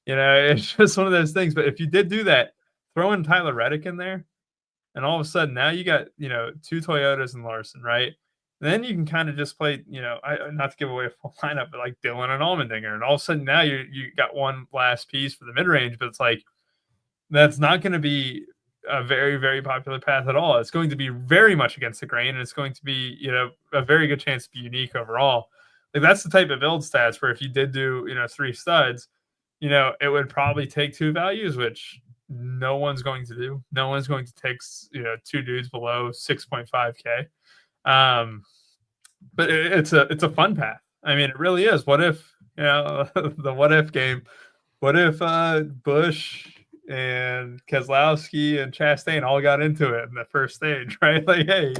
It's just one of those things. But if you did do that, throw in Tyler Reddick in there, and all of a sudden now you got, 2 Toyotas and Larson, right? And then you can kind of just play, not to give away a full lineup, but like Dylan and Allmendinger. And all of a sudden now you got one last piece for the mid-range, but it's like that's not going to be a very, very popular path at all. It's going to be very much against the grain, and it's going to be, a very good chance to be unique overall. Like that's the type of build stats where if you did do, 3 studs, it would probably take 2 values, which no one's going to do. No one's going to take, 2 dudes below 6.5K. But it's a fun path. I mean, it really is. What if, the what if game, what if Busch and Keselowski and Chastain all got into it in the first stage, right? Like, hey,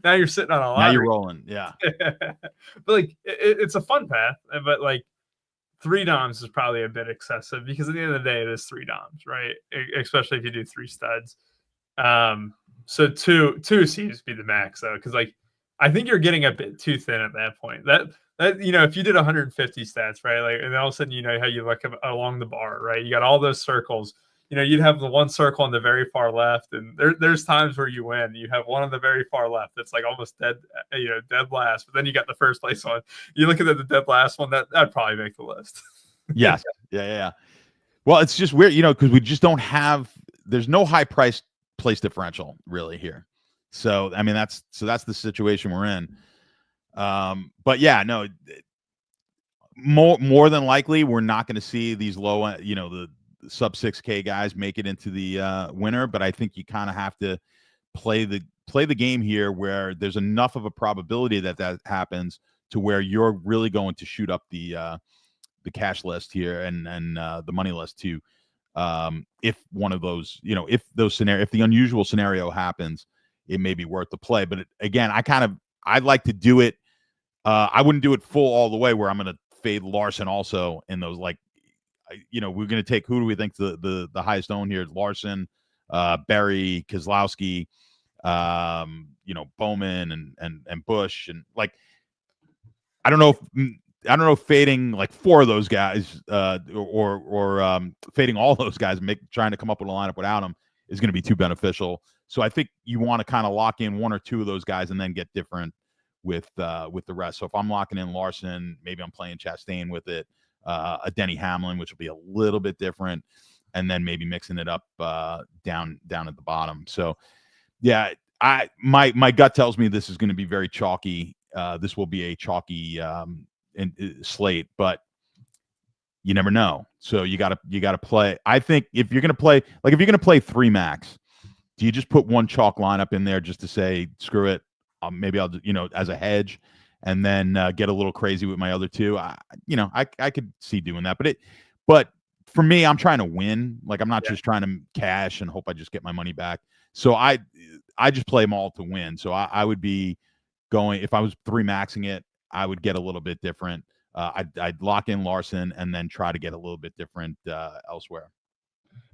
now you're sitting on a lottery. Now you're rolling, yeah. But like, it's a fun path, but like 3 DOMs is probably a bit excessive because at the end of the day, it is 3 DOMs, right? Especially if you do 3 studs. So two seems to be the max though, because like I think you're getting a bit too thin at that point. That if you did 150 stats, right? Like, and all of a sudden how you look along the bar, right? You got all those circles. You'd have the one circle on the very far left, and there's times where you win. You have one on the very far left that's like almost dead, dead last. But then you got the first place one. You look at the dead last one, that'd probably make the list. Yes, yeah. Well, it's just weird, because we just don't have. There's no high price place differential really here. So I mean that's the situation we're in. But yeah, no. More than likely, we're not going to see these low, the sub 6K guys make it into the winner, but I think you kind of have to play the game here where there's enough of a probability that happens to where you're really going to shoot up the cash list here and the money list too. If one of those, if the unusual scenario happens, it may be worth the play. But again, I'd like to do it. I wouldn't do it full all the way where I'm going to fade Larson also in those, like, we're going to take, who do we think the highest owned here? Larson, Berry, Keselowski, Bowman and Busch, and like, I don't know if fading like 4 of those guys, or fading all those guys, trying to come up with a lineup without them is going to be too beneficial. So I think you want to kind of lock in 1 or 2 of those guys and then get different with the rest. So if I'm locking in Larson, maybe I'm playing Chastain with it, a Denny Hamlin, which will be a little bit different, and then maybe mixing it up down at the bottom. So yeah, my gut tells me this is going to be very chalky. This will be a chalky slate, but you never know. So you gotta play. I think if you're gonna play 3 max, do you just put 1 chalk lineup in there just to say screw it? Maybe I'll as a hedge, and then get a little crazy with my other 2. I could see doing that, but for me, I'm trying to win. Like, I'm not just trying to cash and hope I just get my money back. So I just play them all to win. So I would be going, if I was 3 maxing it, I would get a little bit different. I'd lock in Larson and then try to get a little bit different elsewhere.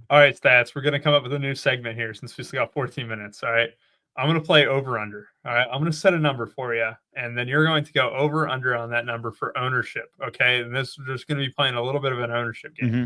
All right, Stats. We're going to come up with a new segment here since we still got 14 minutes. All right. I'm going to play over-under. All right. I'm going to set a number for you, and then you're going to go over-under on that number for ownership. Okay. And this is just going to be playing a little bit of an ownership game. Mm-hmm.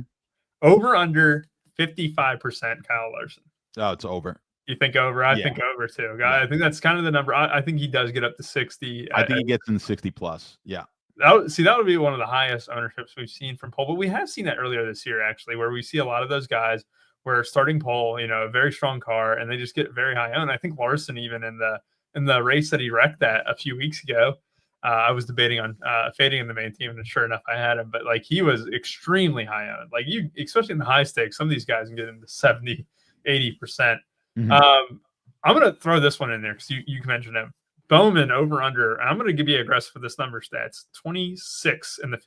Over-under 55% Kyle Larson. Oh, it's over. You think over? I think over too. I think that's kind of the number. I think he does get up to 60. I think he gets in 60 plus. Yeah. That would be one of the highest ownerships we've seen from Pole, but we have seen that earlier this year, actually, where we see a lot of those guys where starting pole, a very strong car, and they just get very high owned. I think Larson, even in the race that he wrecked that a few weeks ago, I was debating on fading in the main team, and sure enough, I had him. But like, he was extremely high owned. Like, especially in the high stakes, some of these guys can get into 70, 80%. I'm going to throw this one in there because you mentioned him. Bowman over under. I'm going to give you aggressive for this number stats. 26 in the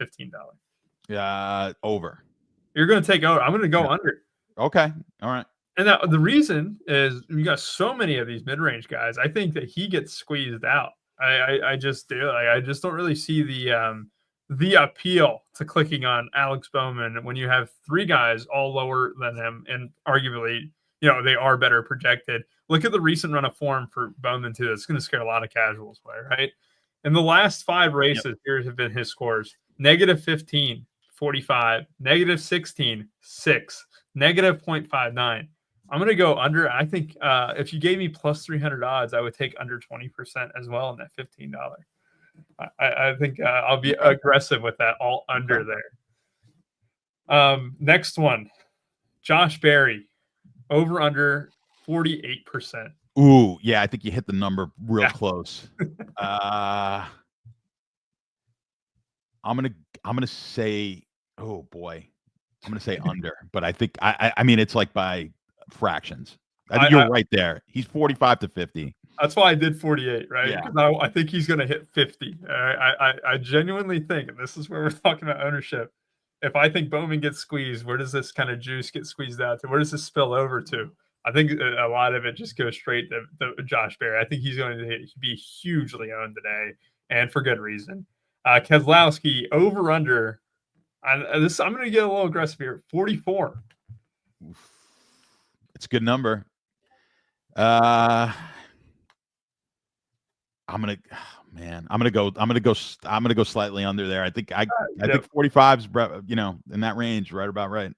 $15. Over. You're going to take over. I'm going to go under. Okay. All right. And now the reason is you got so many of these mid-range guys. I think that he gets squeezed out. I just do. I just don't really see the appeal to clicking on Alex Bowman when you have three guys all lower than him, and arguably, they are better projected. Look at the recent run of form for Bowman too. That's going to scare a lot of casuals away, right? In the last 5 races, here have been his scores: -15, 45, -16, 6, -0.59. I'm going to go under. I think if you gave me plus 300 odds, I would take under 20% as well in that $15. I think I'll be aggressive with that, all under there. Next one, Josh Berry, over under 48%. Ooh, yeah, I think you hit the number real close. I'm gonna say, oh boy, I'm gonna say under, but I think I mean it's like by fractions. I think you're right there. He's 45 to 50. That's why I did 48, right? Yeah. Because I think he's going to hit 50. I genuinely think, and this is where we're talking about ownership, if I think Bowman gets squeezed, where does this kind of juice get squeezed out to? Where does this spill over to? I think a lot of it just goes straight to Josh Berry. I think he's going to be hugely owned today, and for good reason. Keselowski, over under. I'm going to get a little aggressive here. 44. It's a good number. I'm gonna go slightly under there. I think 45 is, in that range, right about right.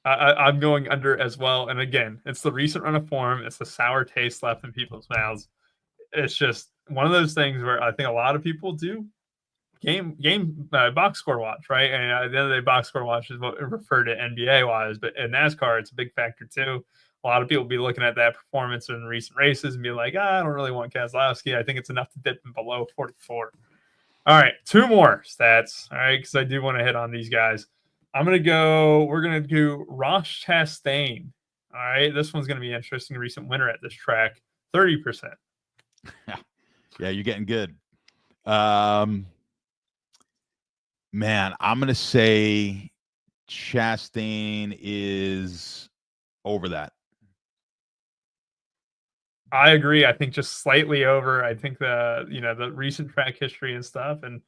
I'm going under as well. And again, it's the recent run of form. It's the sour taste left in people's mouths. It's just one of those things where I think a lot of people do game box score watch, right? And at the end of the day, box score watch is what we refer to NBA wise, but in NASCAR, it's a big factor too. A lot of people be looking at that performance in recent races and be like, I don't really want Keselowski. I think it's enough to dip him below 44. All right, 2 more stats. All right, because I do want to hit on these guys. We're going to do Ross Chastain. All right, this one's going to be interesting. Recent winner at this track, 30%. Yeah, you're getting good. Man, I'm going to say Chastain is over that. I agree. I think just slightly over. I think the recent track history and stuff, and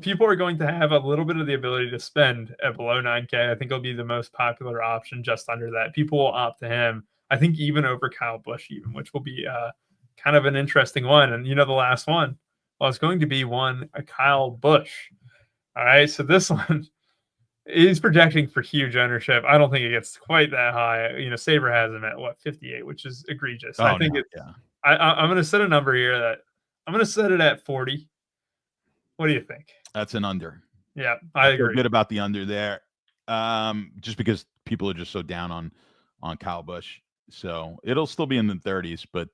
people are going to have a little bit of the ability to spend at below 9K. I think it'll be the most popular option just under that. People will opt to him. I think even over Kyle Busch, which will be kind of an interesting one. And the last one, it's going to be Kyle Busch. All right, so this one. He's projecting for huge ownership. I don't think it gets quite that high. Sabre has him at 58, which is egregious. I'm going to set a number here that I'm going to set it at 40. What do you think? That's an under. Yeah, I agree. Feel good about the under there. Just because people are just so down on Kyle Busch, so it'll still be in the 30s, but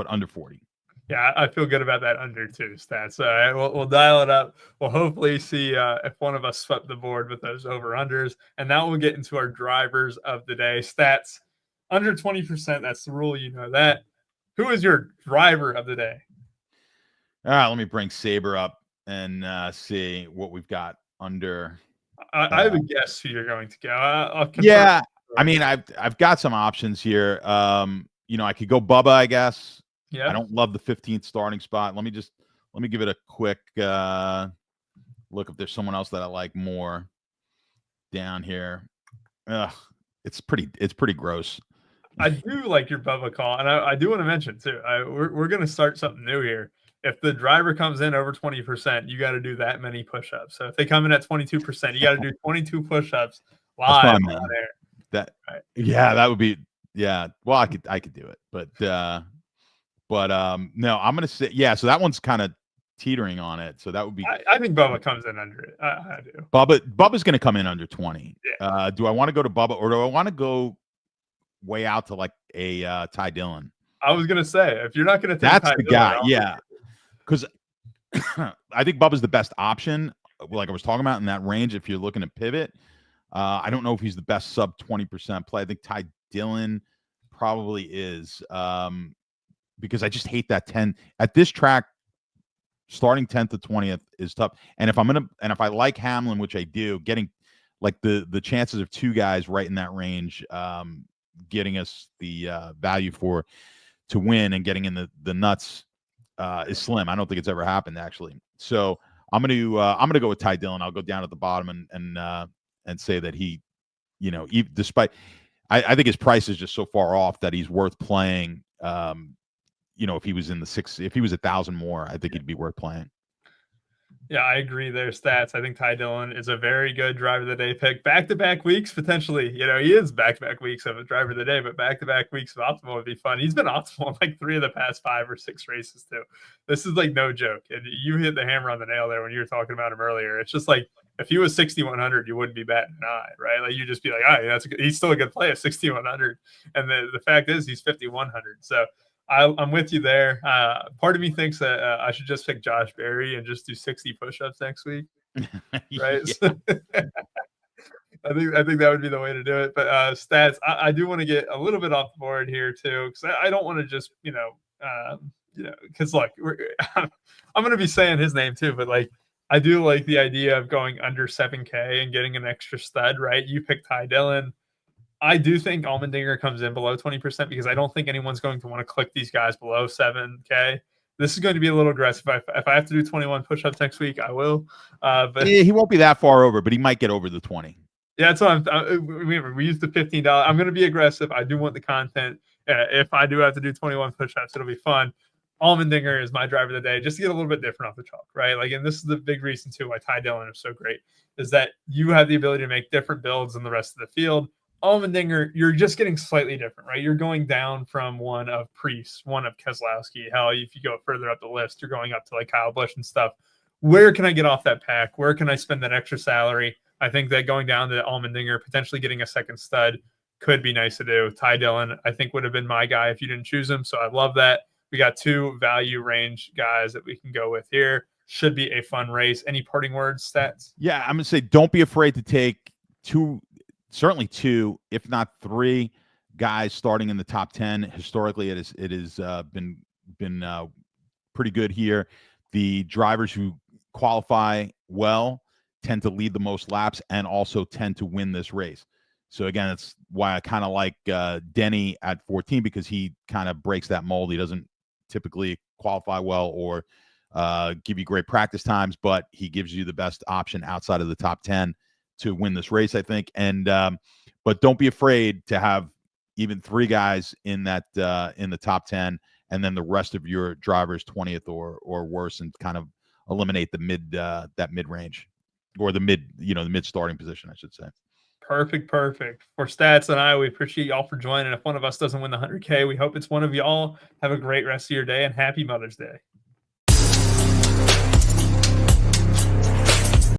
under 40. Yeah, I feel good about that under 2 stats. All right, we'll dial it up. We'll hopefully see if one of us swept the board with those over-unders. And now we'll get into our drivers of the day. Stats, under 20%. That's the rule. You know that. Who is your driver of the day? All right, let me bring Sabre up and see what we've got under. I have a guess who you're going to go. I'll confirm. Yeah, I mean, I've got some options here. I could go Bubba, I guess. Yeah, I don't love the 15th starting spot. Let me give it a quick look if there's someone else that I like more down here. It's pretty gross. I do like your Bubba call, and I do want to mention too. We're going to start something new here. If the driver comes in over 20%, you got to do that many push-ups. So if they come in at 22%, you got to do 22 push-ups live on air. That would be Well, I could do it, but no, I'm gonna say so that one's kind of teetering on it. So that would be. I think Bubba comes in under it. I do. Bubba's gonna come in under 20. Yeah. Do I want to go to Bubba or do I want to go way out to like a Ty Dillon. I was gonna say, if you're not gonna take That's Ty the Dillon, guy, yeah. Because I think Bubba's the best option, like I was talking about in that range. If you're looking to pivot, I don't know if he's the best sub 20% play. I think Ty Dillon probably is, because I just hate that 10 at this track. Starting 10th to 20th is tough. And if I like Hamlin, which I do, getting like the chances of two guys right in that range, getting us the value to win and getting in the nuts is slim. I don't think it's ever happened actually. So I'm gonna go with Ty Dillon. I'll go down at the bottom and say that he, despite I think his price is just so far off that he's worth playing. If he was if he was 1,000 more, I think he'd be worth playing. Yeah, I agree. Their stats. I think Ty Dillon is a very good driver of the day pick. Back-to-back weeks, potentially. He is back-to-back weeks of a driver of the day, but back-to-back weeks of optimal would be fun. He's been optimal in like 3 of the past 5 or 6 races too. This is like no joke. And you hit the hammer on the nail there when you were talking about him earlier. It's just like if he was 6,100, you wouldn't be batting an eye, right? Like you just be like, all right, he's still a good play at 6,100. And the fact is he's 5,100. So I'm with you there. Part of me thinks that I should just pick Josh Berry and just do 60 push-ups next week, right? I think that would be the way to do it. But stats, I do want to get a little bit off the board here too, because I don't want to just because look, I'm going to be saying his name too, but like I do like the idea of going under 7K and getting an extra stud, right? You pick Ty Dillon. I do think Allmendinger comes in below 20% because I don't think anyone's going to want to click these guys below 7K. This is going to be a little aggressive. If I have to do 21 push-ups next week, I will. But he won't be that far over, but he might get over the 20. Yeah, that's what we used the $15. I'm going to be aggressive. I do want the content. If I do have to do 21 push-ups, it'll be fun. Allmendinger is my driver of the day, just to get a little bit different off the chalk, right? Like, and this is the big reason too why Ty Dillon is so great, is that you have the ability to make different builds than the rest of the field. Allmendinger, you're just getting slightly different, right? You're going down from one of Priest, one of Keselowski. Hell, if you go further up the list, you're going up to like Kyle Busch and stuff. Where can I get off that pack? Where can I spend that extra salary? I think that going down to Allmendinger, potentially getting a second stud could be nice to do. Ty Dillon, I think, would have been my guy if you didn't choose him. So I love that. We got 2 value range guys that we can go with here. Should be a fun race. Any parting words, stats? Yeah, I'm going to say don't be afraid to take 2, certainly 2, if not 3 guys starting in the top 10. Historically, it has been pretty good here. The drivers who qualify well tend to lead the most laps and also tend to win this race. So again, that's why I kind of like Denny at 14, because he kind of breaks that mold. He doesn't typically qualify well or give you great practice times, but he gives you the best option outside of the top 10 to win this race, I think. And but don't be afraid to have even 3 guys in that in the top 10, and then the rest of your drivers 20th or worse, and kind of eliminate the mid range, or the mid starting position, I should say. Perfect. For Stats and I, we appreciate y'all for joining. If one of us doesn't win the 100K, we hope it's one of y'all. Have a great rest of your day and happy Mother's Day.